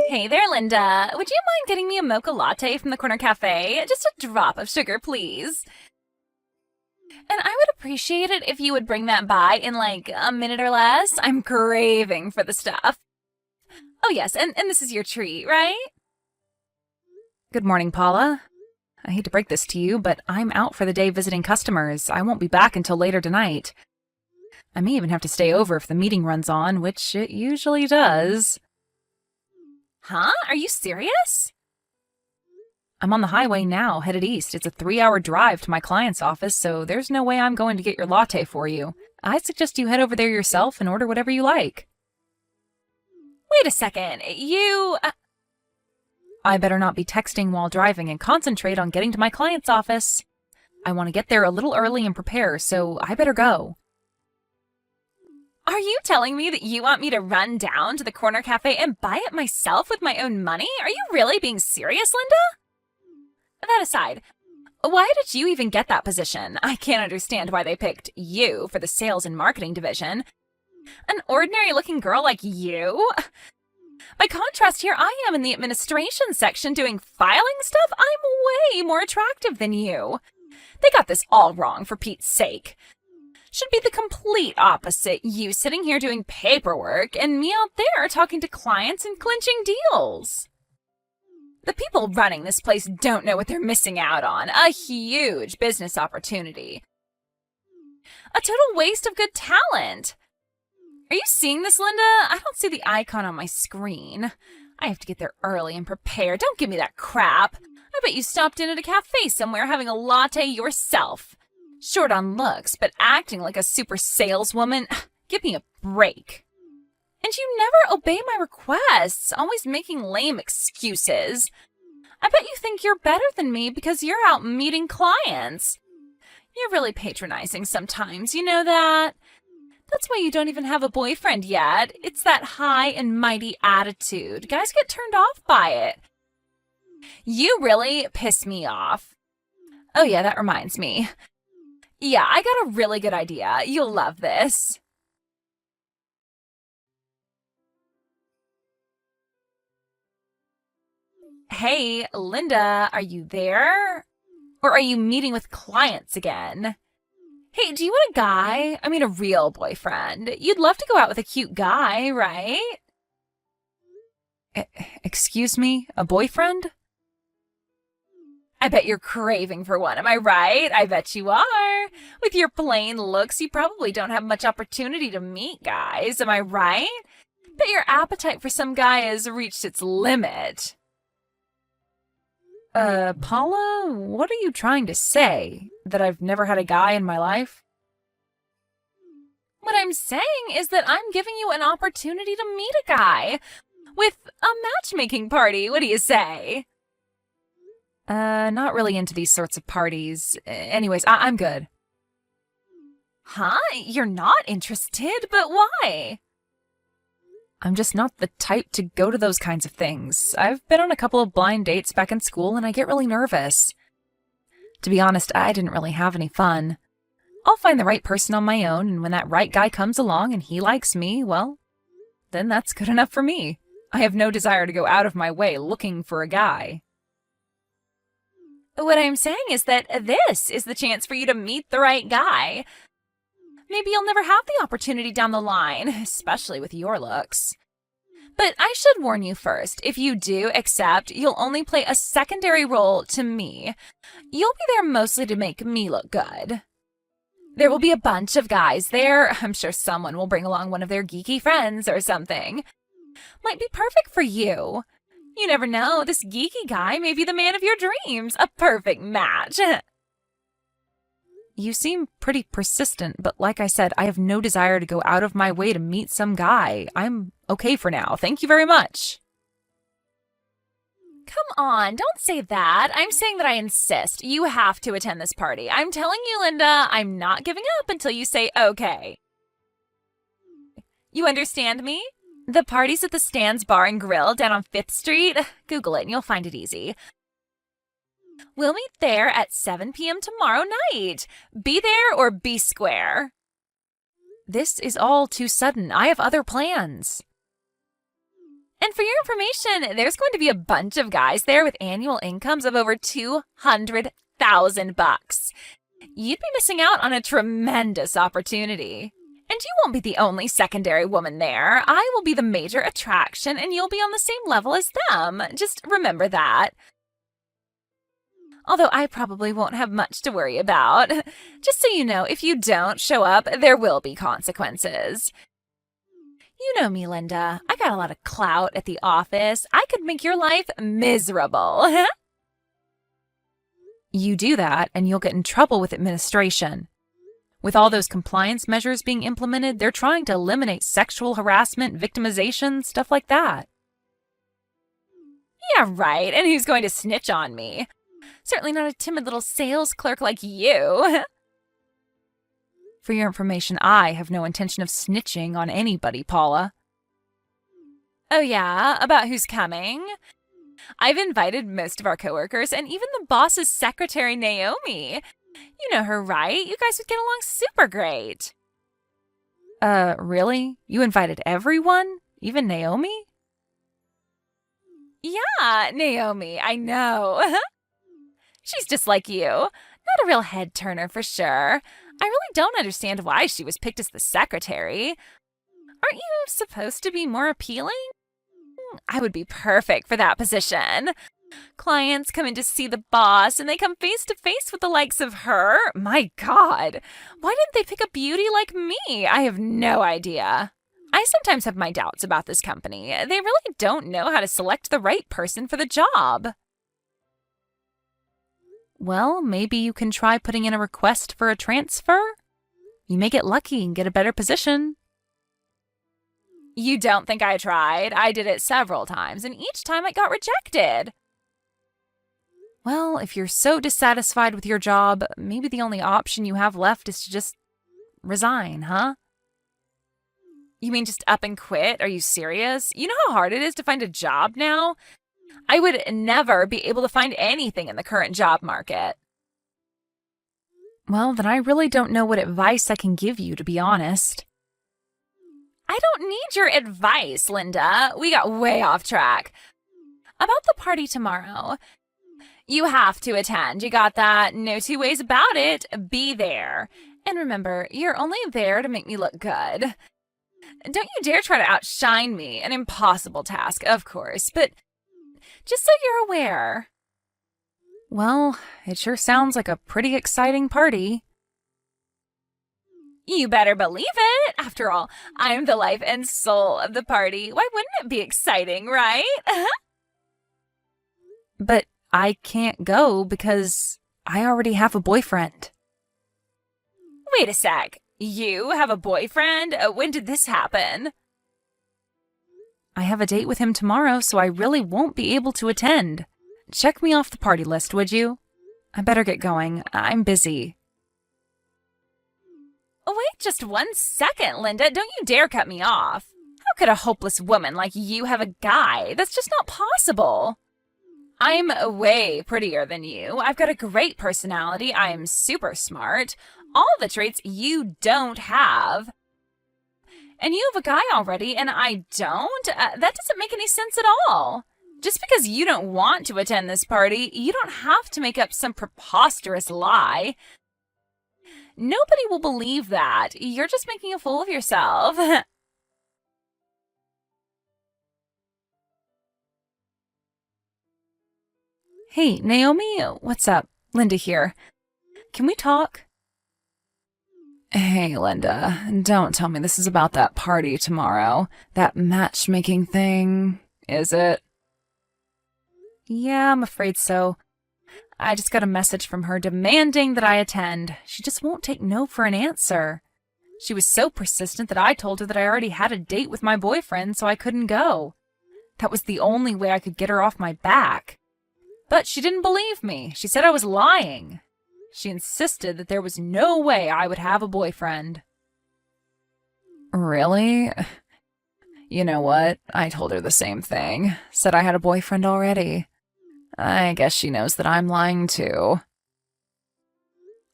Hey there, Linda. Would you mind getting me a mocha latte from the corner cafe? Just a drop of sugar, please. And I would appreciate it if you would bring that by in like a minute or less. I'm craving for the stuff. Oh, yes, and this is your treat, right? Good morning, Paula. I hate to break this to you, but I'm out for the day visiting customers. I won't be back until later tonight. I may even have to stay over if the meeting runs on, which it usually does. Huh? Are you serious? I'm on the highway now, headed east. It's a 3-hour drive to my client's office, so there's no way I'm going to get your latte for you. I suggest you head over there yourself and order whatever you like. Wait a second. I better not be texting while driving and concentrate on getting to my client's office. I want to get there a little early and prepare, so I better go. Are you telling me that you want me to run down to the corner cafe and buy it myself with my own money? Are you really being serious, Linda? That aside, why did you even get that position? I can't understand why they picked you for the sales and marketing division. An ordinary-looking girl like you? By contrast, here I am in the administration section doing filing stuff. I'm way more attractive than you. They got this all wrong, for Pete's sake. Should be the complete opposite. You sitting here doing paperwork and me out there talking to clients and clinching deals. The people running this place don't know what they're missing out on. A huge business opportunity. A total waste of good talent. Are you seeing this, Linda? I don't see the icon on my screen. I have to get there early and prepare. Don't give me that crap. I bet you stopped in at a cafe somewhere having a latte yourself. Short on looks, but acting like a super saleswoman. Give me a break. And you never obey my requests, always making lame excuses. I bet you think you're better than me because you're out meeting clients. You're really patronizing sometimes, you know that? That's why you don't even have a boyfriend yet. It's that high and mighty attitude. Guys get turned off by it. You really piss me off. Oh yeah, that reminds me. Yeah, I got a really good idea. You'll love this. Hey, Linda, are you there? Or are you meeting with clients again? Hey, do you want a guy? I mean, a real boyfriend. You'd love to go out with a cute guy, right? Excuse me? A boyfriend? I bet you're craving for one, am I right? I bet you are. With your plain looks, you probably don't have much opportunity to meet guys, am I right? Bet your appetite for some guy has reached its limit. Paula, what are you trying to say? That I've never had a guy in my life? What I'm saying is that I'm giving you an opportunity to meet a guy. With a matchmaking party, what do you say? Not really into these sorts of parties. Anyways, I'm good. Huh? You're not interested? But why? I'm just not the type to go to those kinds of things. I've been on a couple of blind dates back in school and I get really nervous. To be honest, I didn't really have any fun. I'll find the right person on my own, and when that right guy comes along and he likes me, well, then that's good enough for me. I have no desire to go out of my way looking for a guy. What I'm saying is that this is the chance for you to meet the right guy. Maybe you'll never have the opportunity down the line, especially with your looks. But I should warn you first, if you do accept, you'll only play a secondary role to me. You'll be there mostly to make me look good. There will be a bunch of guys there. I'm sure someone will bring along one of their geeky friends or something. Might be perfect for you. You never know, this geeky guy may be the man of your dreams. A perfect match. You seem pretty persistent, but like I said, I have no desire to go out of my way to meet some guy. I'm okay for now. Thank you very much. Come on, don't say that. I'm saying that I insist. You have to attend this party. I'm telling you, Linda, I'm not giving up until you say okay. You understand me? The party's at the Stan's Bar and Grill down on 5th Street. Google it and you'll find it easy. We'll meet there at 7 p.m. tomorrow night. Be there or be square. This is all too sudden. I have other plans. And for your information, there's going to be a bunch of guys there with annual incomes of over $200,000. You'd be missing out on a tremendous opportunity. And you won't be the only secondary woman there. I will be the major attraction, and you'll be on the same level as them. Just remember that. Although I probably won't have much to worry about. Just so you know, if you don't show up, there will be consequences. You know me, Linda. I got a lot of clout at the office. I could make your life miserable. You do that, and you'll get in trouble with administration. With all those compliance measures being implemented, they're trying to eliminate sexual harassment, victimization, stuff like that. Yeah, right. And who's going to snitch on me? Certainly not a timid little sales clerk like you. For your information, I have no intention of snitching on anybody, Paula. Oh yeah? About who's coming? I've invited most of our coworkers and even the boss's secretary, Naomi. You know her, right? You guys would get along super great. Really? You invited everyone? Even Naomi? Yeah, Naomi, I know. She's just like you. Not a real head-turner for sure. I really don't understand why she was picked as the secretary. Aren't you supposed to be more appealing? I would be perfect for that position. Clients come in to see the boss, and they come face to face with the likes of her. My God, why didn't they pick a beauty like me? I have no idea. I sometimes have my doubts about this company. They really don't know how to select the right person for the job. Well, maybe you can try putting in a request for a transfer. You may get lucky and get a better position. You don't think I tried? I did it several times, and each time I got rejected. Well, if you're so dissatisfied with your job, maybe the only option you have left is to just resign, huh? You mean just up and quit? Are you serious? You know how hard it is to find a job now? I would never be able to find anything in the current job market. Well, then I really don't know what advice I can give you, to be honest. I don't need your advice, Linda. We got way off track. About the party tomorrow. You have to attend. You got that? No two ways about it. Be there. And remember, you're only there to make me look good. Don't you dare try to outshine me. An impossible task, of course, but just so you're aware. Well, it sure sounds like a pretty exciting party. You better believe it. After all, I'm the life and soul of the party. Why wouldn't it be exciting, right? But I can't go because I already have a boyfriend. Wait a sec. You have a boyfriend? When did this happen? I have a date with him tomorrow, so I really won't be able to attend. Check me off the party list, would you? I better get going. I'm busy. Wait just 1 second, Linda. Don't you dare cut me off. How could a hopeless woman like you have a guy? That's just not possible. I'm way prettier than you. I've got a great personality. I'm super smart. All the traits you don't have. And you have a guy already, and I don't? That doesn't make any sense at all. Just because you don't want to attend this party, you don't have to make up some preposterous lie. Nobody will believe that. You're just making a fool of yourself. Hey, Naomi, what's up? Linda here. Can we talk? Hey, Linda, don't tell me this is about that party tomorrow. That matchmaking thing, is it? Yeah, I'm afraid so. I just got a message from her demanding that I attend. She just won't take no for an answer. She was so persistent that I told her that I already had a date with my boyfriend, so I couldn't go. That was the only way I could get her off my back. But she didn't believe me. She said I was lying. She insisted that there was no way I would have a boyfriend. Really? You know what? I told her the same thing. Said I had a boyfriend already. I guess she knows that I'm lying too.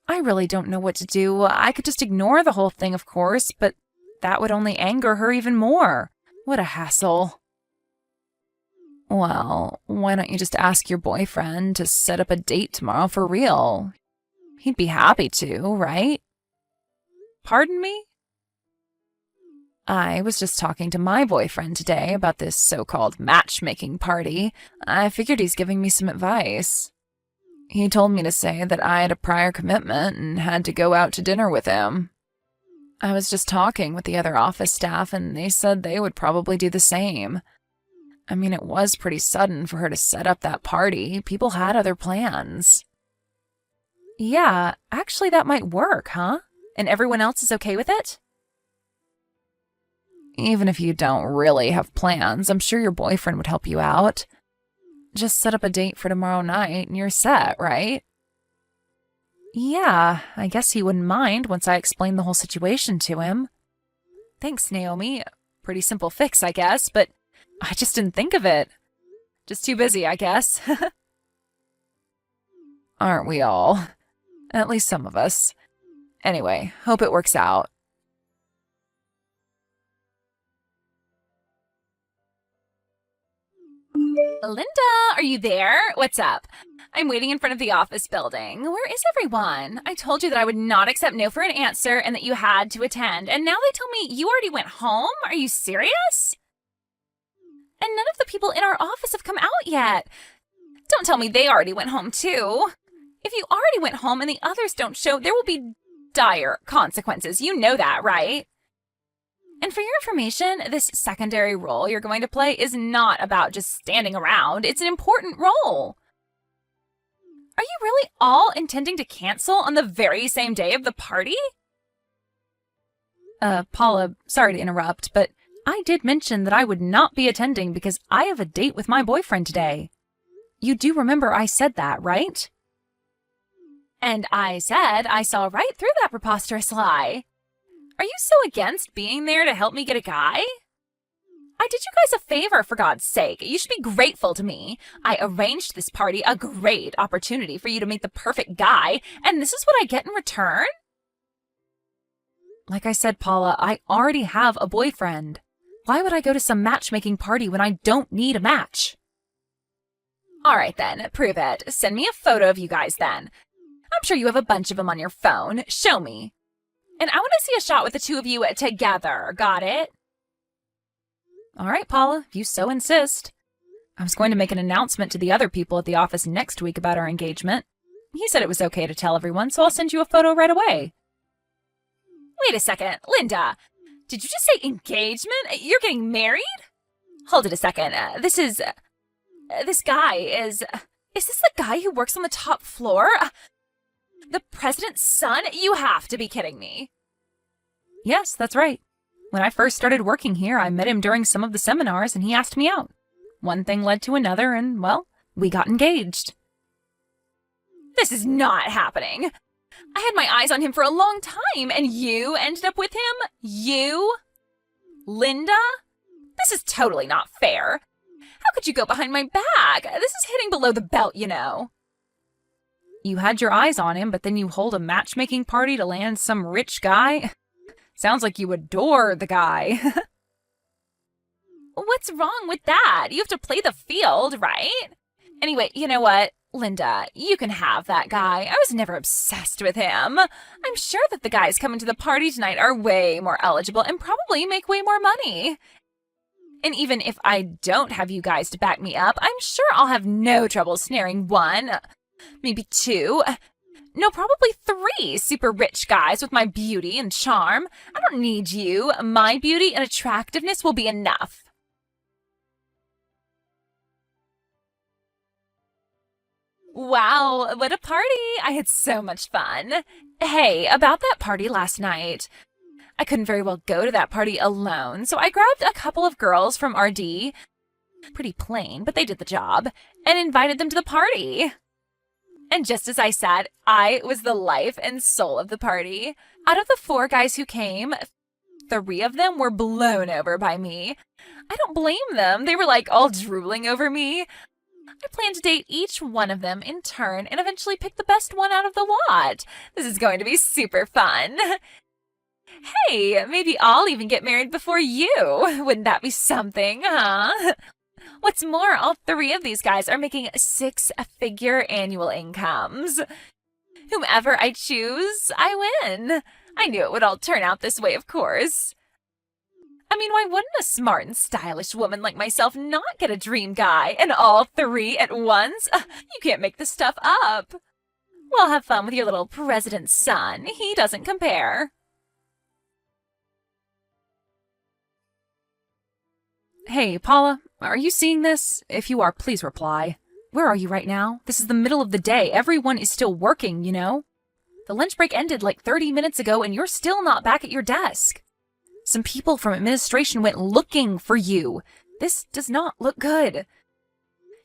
I really don't know what to do. I could just ignore the whole thing, of course, but that would only anger her even more. What a hassle. Well, why don't you just ask your boyfriend to set up a date tomorrow for real? He'd be happy to, right? Pardon me? I was just talking to my boyfriend today about this so-called matchmaking party. I figured he's giving me some advice. He told me to say that I had a prior commitment and had to go out to dinner with him. I was just talking with the other office staff, and they said they would probably do the same. I mean, it was pretty sudden for her to set up that party. People had other plans. Yeah, actually that might work, huh? And everyone else is okay with it? Even if you don't really have plans, I'm sure your boyfriend would help you out. Just set up a date for tomorrow night and you're set, right? Yeah, I guess he wouldn't mind once I explained the whole situation to him. Thanks, Naomi. Pretty simple fix, I guess, but I just didn't think of it. Just too busy, I guess. Aren't we all? At least some of us. Anyway, hope it works out. Linda, are you there? What's up? I'm waiting in front of the office building. Where is everyone? I told you that I would not accept no for an answer and that you had to attend, and now they tell me you already went home? Are you serious? And none of the people in our office have come out yet. Don't tell me they already went home too. If you already went home and the others don't show, there will be dire consequences. You know that, right? And for your information, this secondary role you're going to play is not about just standing around. It's an important role. Are you really all intending to cancel on the very same day of the party? Paula, sorry to interrupt, but I did mention that I would not be attending because I have a date with my boyfriend today. You do remember I said that, right? And I said I saw right through that preposterous lie. Are you so against being there to help me get a guy? I did you guys a favor, for God's sake. You should be grateful to me. I arranged this party, a great opportunity for you to meet the perfect guy, and this is what I get in return? Like I said, Paula, I already have a boyfriend. Why would I go to some matchmaking party when I don't need a match? All right then, prove it. Send me a photo of you guys then. I'm sure you have a bunch of them on your phone. Show me. And I want to see a shot with the two of you together. Got it? All right, Paula, if you so insist. I was going to make an announcement to the other people at the office next week about our engagement. He said it was okay to tell everyone, so I'll send you a photo right away. Wait a second, Linda. Did you just say engagement? You're getting married? Hold it a second. This guy is this the guy who works on the top floor? The president's son? You have to be kidding me. Yes, that's right. When I first started working here, I met him during some of the seminars and he asked me out. One thing led to another and, well, we got engaged. This is not happening. I had my eyes on him for a long time and you ended up with him? You? Linda? This is totally not fair. How could you go behind my back? This is hitting below the belt, you know. You had your eyes on him, but then you hold a matchmaking party to land some rich guy? Sounds like you adore the guy. What's wrong with that? You have to play the field, right? Anyway, you know what? Linda, you can have that guy. I was never obsessed with him. I'm sure that the guys coming to the party tonight are way more eligible and probably make way more money. And even if I don't have you guys to back me up, I'm sure I'll have no trouble snaring one, maybe two, no, probably three super rich guys with my beauty and charm. I don't need you. My beauty and attractiveness will be enough. Wow, what a party! I had so much fun. Hey, about that party last night. I couldn't very well go to that party alone, so I grabbed a couple of girls from RD, pretty plain, but they did the job, and invited them to the party. And just as I said, I was the life and soul of the party. Out of the 4 guys who came, 3 of them were blown over by me. I don't blame them. They were like all drooling over me. I plan to date each one of them in turn and eventually pick the best one out of the lot. This is going to be super fun. Hey, maybe I'll even get married before you. Wouldn't that be something, huh? What's more, all three of these guys are making six-figure annual incomes. Whomever I choose, I win. I knew it would all turn out this way, of course. I mean, why wouldn't a smart and stylish woman like myself not get a dream guy, and all three at once? You can't make this stuff up. Well, have fun with your little president's son. He doesn't compare. Hey, Paula, are you seeing this? If you are, please reply. Where are you right now? This is the middle of the day. Everyone is still working, you know? The lunch break ended like 30 minutes ago and you're still not back at your desk. Some people from administration went looking for you. This does not look good.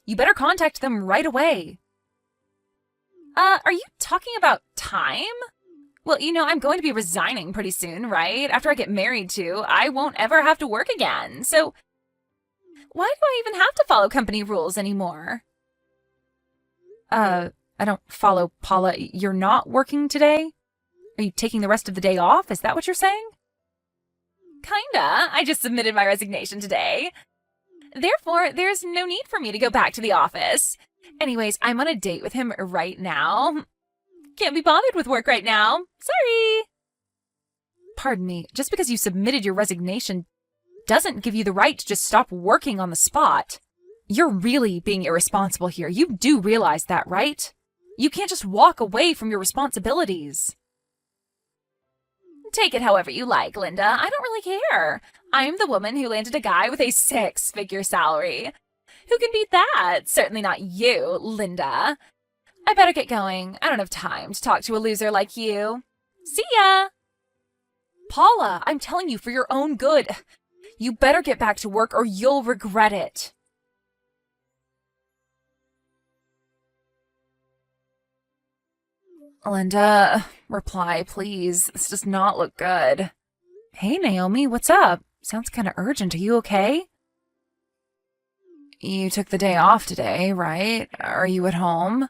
You better contact them right away. Are you talking about time? Well, you know, I'm going to be resigning pretty soon, right? After I get married to, I won't ever have to work again. So why do I even have to follow company rules anymore? I don't follow, Paula. You're not working today? Are you taking the rest of the day off? Is that what you're saying? Kinda. I just submitted my resignation today. Therefore, there's no need for me to go back to the office. Anyways, I'm on a date with him right now. Can't be bothered with work right now. Sorry. Pardon me, just because you submitted your resignation doesn't give you the right to just stop working on the spot. You're really being irresponsible here. You do realize that, right? You can't just walk away from your responsibilities. Take it however you like, Linda. I don't really care. I'm the woman who landed a guy with a six-figure salary. Who can beat that? Certainly not you, Linda. I better get going. I don't have time to talk to a loser like you. See ya! Paula, I'm telling you for your own good. You better get back to work or you'll regret it. Linda, reply, please. This does not look good. Hey, Naomi, what's up? Sounds kind of urgent. Are you okay? You took the day off today, right? Are you at home?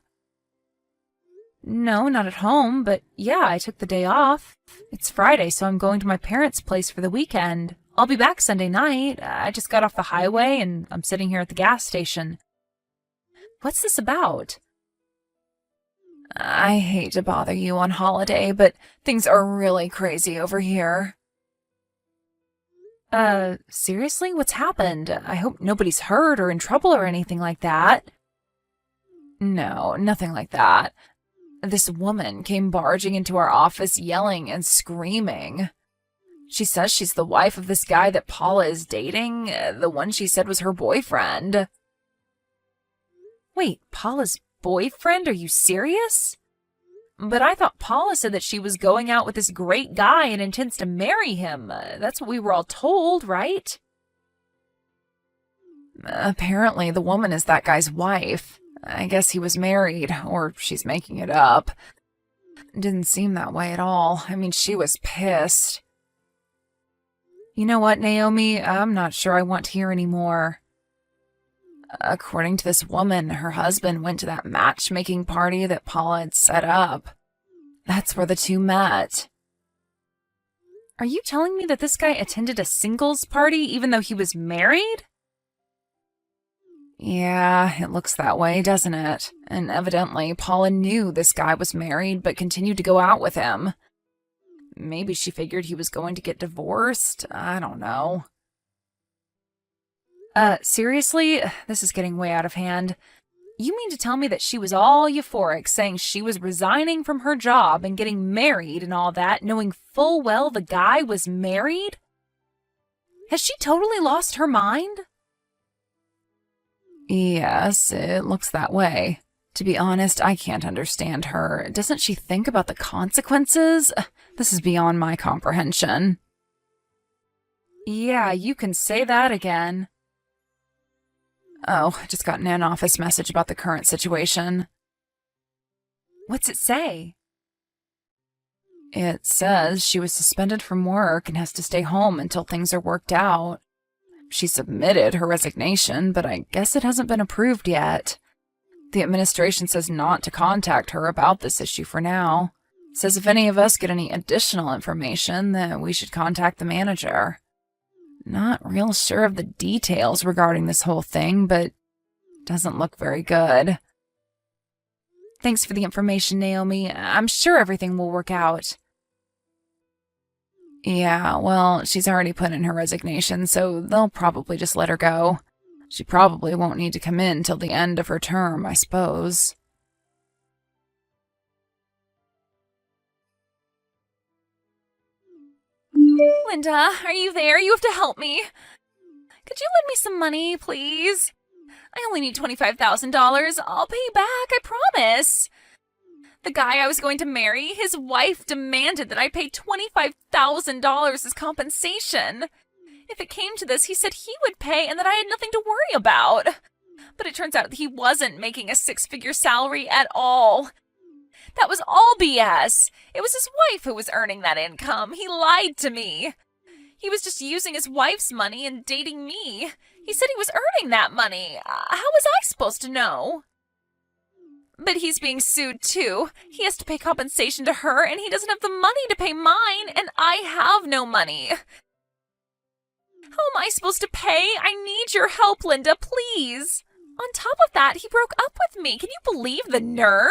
No, not at home, but yeah, I took the day off. It's Friday, so I'm going to my parents' place for the weekend. I'll be back Sunday night. I just got off the highway and I'm sitting here at the gas station. What's this about? I hate to bother you on holiday, but things are really crazy over here. Seriously? What's happened? I hope nobody's hurt or in trouble or anything like that. No, nothing like that. This woman came barging into our office yelling and screaming. She says she's the wife of this guy that Paula is dating, the one she said was her boyfriend. Wait, Paula's boyfriend? Are you serious? But I thought Paula said that she was going out with this great guy and intends to marry him. That's what we were all told, right? Apparently, the woman is that guy's wife. I guess he was married, or she's making it up. Didn't seem that way at all. I mean, she was pissed. You know what, Naomi? I'm not sure I want to hear any more. According to this woman, her husband went to that matchmaking party that Paula had set up. That's where the two met. Are you telling me that this guy attended a singles party even though he was married? Yeah, it looks that way, doesn't it? And evidently, Paula knew this guy was married but continued to go out with him. Maybe she figured he was going to get divorced. I don't know. Seriously? This is getting way out of hand. You mean to tell me that she was all euphoric, saying she was resigning from her job and getting married and all that, knowing full well the guy was married? Has she totally lost her mind? Yes, it looks that way. To be honest, I can't understand her. Doesn't she think about the consequences? This is beyond my comprehension. Yeah, you can say that again. Oh, I just got an in-office message about the current situation. What's it say? It says she was suspended from work and has to stay home until things are worked out. She submitted her resignation, but I guess it hasn't been approved yet. The administration says not to contact her about this issue for now. It says if any of us get any additional information, then we should contact the manager. Not real sure of the details regarding this whole thing, but doesn't look very good. Thanks for the information, Naomi. I'm sure everything will work out. Yeah, well, she's already put in her resignation, so they'll probably just let her go. She probably won't need to come in till the end of her term, I suppose. Linda, are you there? You have to help me. Could you lend me some money, please? I only need $25,000. I'll pay you back, I promise. The guy I was going to marry, his wife demanded that I pay $25,000 as compensation. If it came to this, he said he would pay and that I had nothing to worry about. But it turns out that he wasn't making a six-figure salary at all. That was all BS. It was his wife who was earning that income. He lied to me. He was just using his wife's money and dating me. He said he was earning that money. How was I supposed to know? But he's being sued too. He has to pay compensation to her, and he doesn't have the money to pay mine, and I have no money. How am I supposed to pay? I need your help, Linda, please. On top of that, he broke up with me. Can you believe the nerve?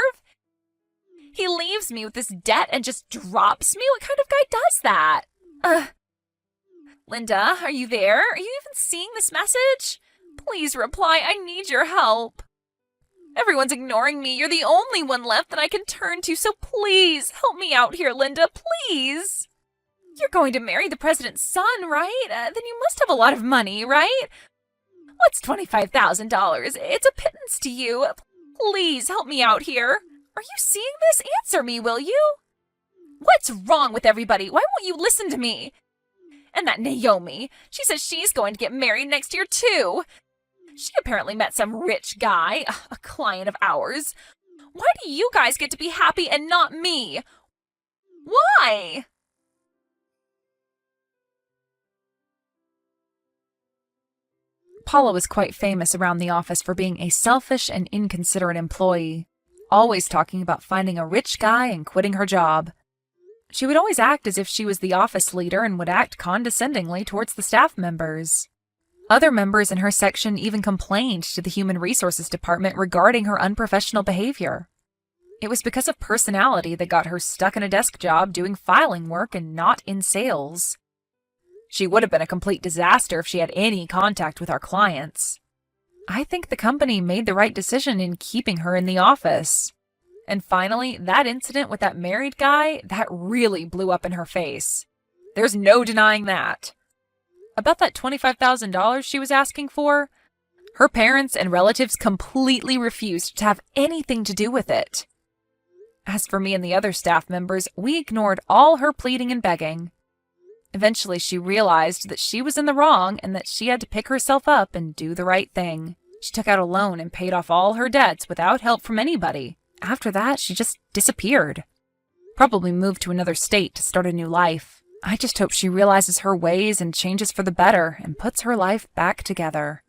He leaves me with this debt and just drops me? What kind of guy does that? Linda, are you there? Are you even seeing this message? Please reply. I need your help. Everyone's ignoring me. You're the only one left that I can turn to, so please help me out here, Linda, please. You're going to marry the president's son, right? Then you must have a lot of money, right? What's $25,000? It's a pittance to you. Please help me out here. Are you seeing this? Answer me, will you? What's wrong with everybody? Why won't you listen to me? And that Naomi, she says she's going to get married next year, too. She apparently met some rich guy, a client of ours. Why do you guys get to be happy and not me? Why? Paula was quite famous around the office for being a selfish and inconsiderate employee, always talking about finding a rich guy and quitting her job. She would always act as if she was the office leader and would act condescendingly towards the staff members. Other members in her section even complained to the Human Resources Department regarding her unprofessional behavior. It was because of personality that got her stuck in a desk job doing filing work and not in sales. She would have been a complete disaster if she had any contact with our clients. I think the company made the right decision in keeping her in the office. And finally, that incident with that married guy, that really blew up in her face. There's no denying that. About that $25,000 she was asking for, her parents and relatives completely refused to have anything to do with it. As for me and the other staff members, we ignored all her pleading and begging. Eventually, she realized that she was in the wrong and that she had to pick herself up and do the right thing. She took out a loan and paid off all her debts without help from anybody. After that, she just disappeared. Probably moved to another state to start a new life. I just hope she realizes her ways and changes for the better and puts her life back together.